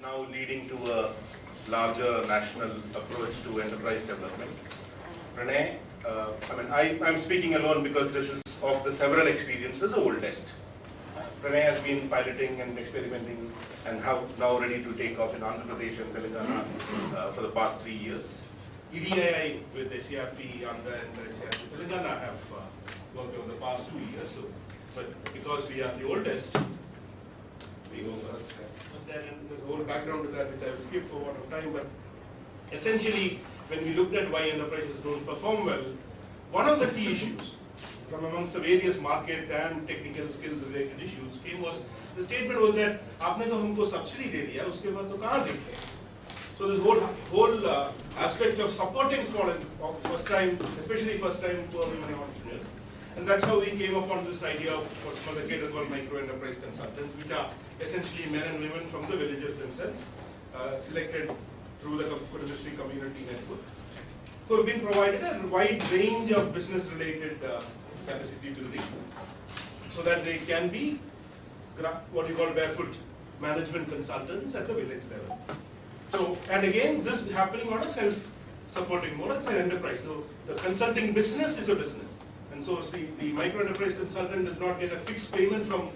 now leading to a larger national approach to enterprise development. Pranay, I'm speaking alone because this is of the several experiences the oldest. Pranay has been piloting and experimenting and now ready to take off in Andhra Pradesh and Telangana for the past 3 years. EDI with SCRP, Andhra and SCRP Telangana have worked over the past 2 years. So, but because we are the oldest, we go first. There's a whole background to that which I will skip for want of time, but essentially when we looked at why enterprises don't perform well, one of the key issues from amongst the various market and technical skills related issues the statement was that आपने तो हमको subsidy दे दिया, उसके बाद तो कहाँ देखे? So this whole aspect of supporting small and especially first time poor women entrepreneurs, and that's how we came upon this idea of what's called micro enterprise consultants, which are essentially men and women from the villages themselves, selected through the Kudumastri community network, who have been provided a wide range of business-related capacity building, so that they can be what you call barefoot management consultants at the village level. So, and again, this is happening on a self-supporting mode as an enterprise. So, the consulting business is a business. And so, the micro enterprise consultant does not get a fixed payment from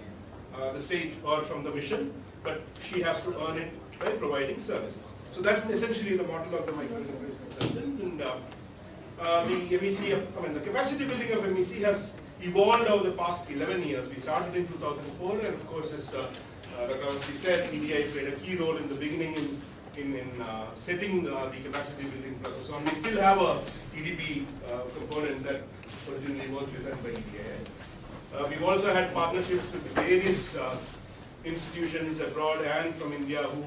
the state or from the mission, but she has to earn it by providing services. So, that's essentially the model of the micro enterprise consultant. And the MEC, the capacity building of MEC has evolved over the past 11 years. We started in 2004, and of course, as Dr. Awasthi said, EDI played a key role in the beginning in setting the capacity building process on. We still have a EDP component that originally was designed by EDI. We've also had partnerships with various institutions abroad and from India who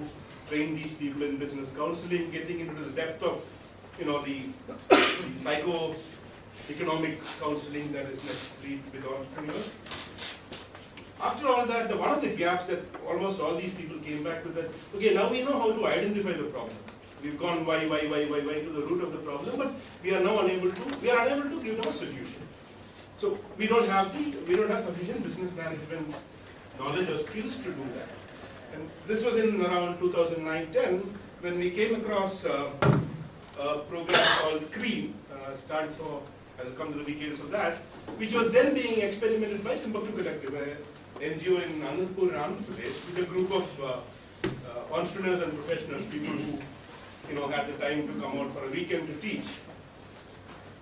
train these people in business counseling, getting into the depth of the psycho-economic counseling that is necessary with entrepreneurs. After all that, one of the gaps that almost all these people came back with that, okay, now we know how to identify the problem. We've gone why to the root of the problem, but we are unable to give them a solution. So we don't have sufficient business management knowledge or skills to do that. And this was in around 2009-10 when we came across a program called CREAM, stands for, I'll come to the details of that, which was then being experimented by Timbuktu Collective, an NGO in Anandpur, Andhra Pradesh, with a group of entrepreneurs and professionals, people who had the time to come out for a weekend to teach.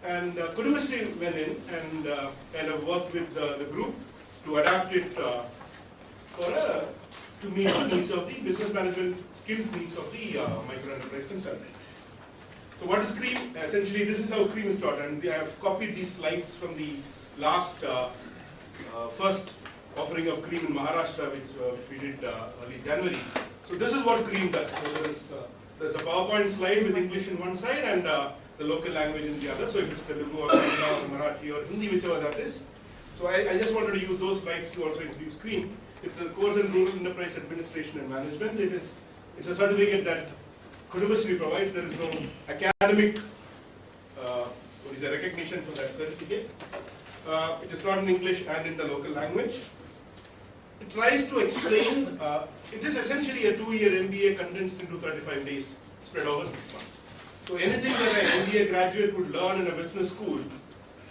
And Kudumastri went in and kind of worked with the group to adapt it to meet the needs of the business management skills needs of the micro enterprise consultant. So what is CREAM? Essentially, this is how CREAM is taught, and I have copied these slides from the last first offering of CREAM in Maharashtra, which we did early January. So this is what CREAM does. So there's a PowerPoint slide with English in one side and the local language in the other. So if it's Telugu or Kannada or Marathi or Hindi, whichever that is. So I just wanted to use those slides to also introduce CREAM. It's a course in rural enterprise administration and management. It's a certificate that Kudumastri provides. There is no academic recognition for that certificate. It is taught in English and in the local language. It tries to explain, it is essentially a 2-year MBA condensed into 35 days, spread over 6 months. So anything that an MBA graduate would learn in a business school,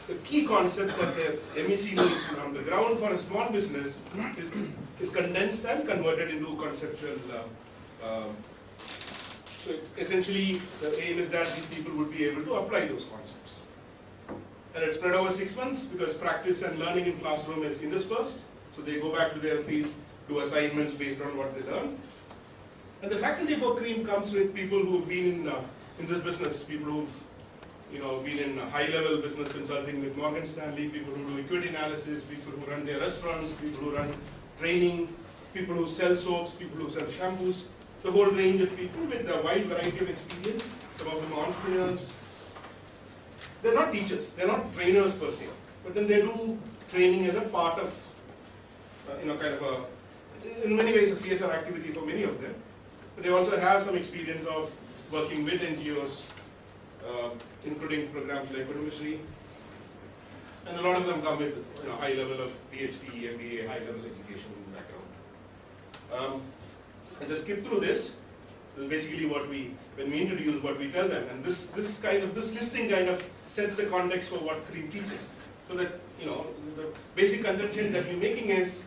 the key concepts that the MEC needs on the ground for a small business is condensed and converted into conceptual. So essentially, the aim is that these people would be able to apply those concepts. And it's spread over 6 months because practice and learning in classroom is interspersed. So they go back to their field, do assignments based on what they learn. And the faculty for CREAM comes with people who've been in this business, people who've been in high-level business consulting with Morgan Stanley, people who do equity analysis, people who run their restaurants, people who run training, people who sell soaps, people who sell shampoos, the whole range of people with a wide variety of experience. Some of them are entrepreneurs. They're not teachers, they're not trainers per se, but then they do training as a part of, in many ways a CSR activity for many of them. But they also have some experience of working with NGOs, including programs like Kudumastri, and a lot of them come with high level of PhD, MBA, high level education background. I'll just skip through this. This is basically what when we introduce, what we tell them, and this listing kind of sets the context for what Cream teaches. So that, the basic contention that we're making is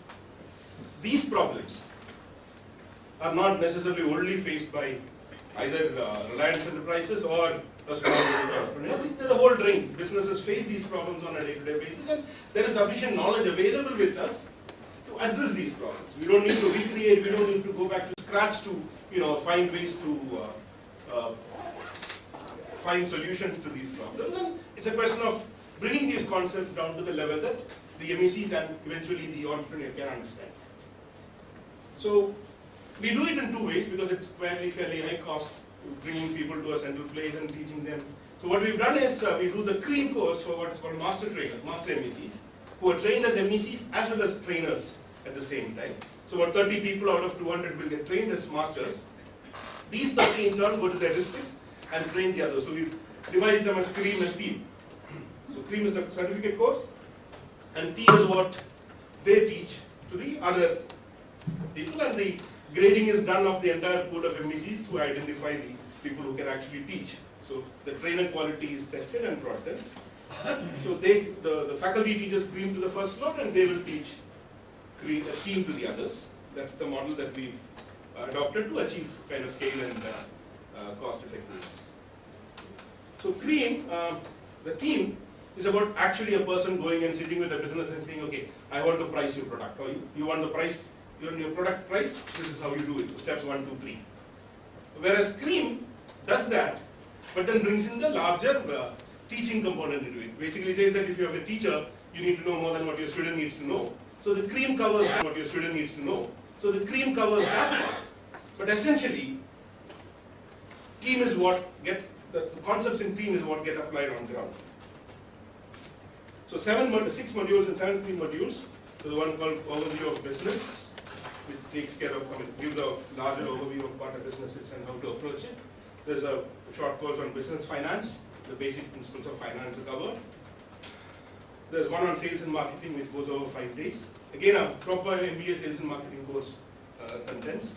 these problems are not necessarily only faced by either Reliance Enterprises or a small entrepreneur. There's a whole range. Businesses face these problems on a day-to-day basis, and there is sufficient knowledge available with us to address these problems. We don't need to recreate, we don't need to go back to scratch to find ways to find solutions to these problems. And it's a question of bringing these concepts down to the level that the MECs and eventually the entrepreneur can understand. So we do it in two ways because it's fairly high cost to bringing people to a central place and teaching them. So what we've done is we do the Cream course for what is called master MECs, who are trained as MECs as well as trainers at the same time. So about 30 people out of 200 will get trained as masters. These 30 in turn go to their districts and train the others. So we've devised them as Cream and Team. So Cream is the certificate course and Team is what they teach to the other people, and the grading is done of the entire pool of MECs to identify the people who can actually teach. So the trainer quality is tested and brought in. So the faculty teaches Cream to the first lot and they will teach Team to the others. That's the model that we've adopted to achieve kind of scale and cost effectiveness. So Cream, the Team, is about actually a person going and sitting with a business and saying, okay, I want to price your product, or you want the price, your product price, this is how you do it, so steps 1, 2, 3. Whereas Cream does that, but then brings in the larger teaching component into it. Basically says that if you have a teacher, you need to know more than what your student needs to know. So the Cream covers what your student needs to know. So the Cream covers that part. But essentially, Team is the concepts in Team is what get applied on ground. So 6 modules and 7 Cream modules. So the one called Overview of Business, which takes care of, gives a larger overview of what a business is and how to approach it. There's a short course on business finance, the basic principles of finance are covered. There's one on sales and marketing which goes over 5 days. Again, a proper MBA sales and marketing course contents.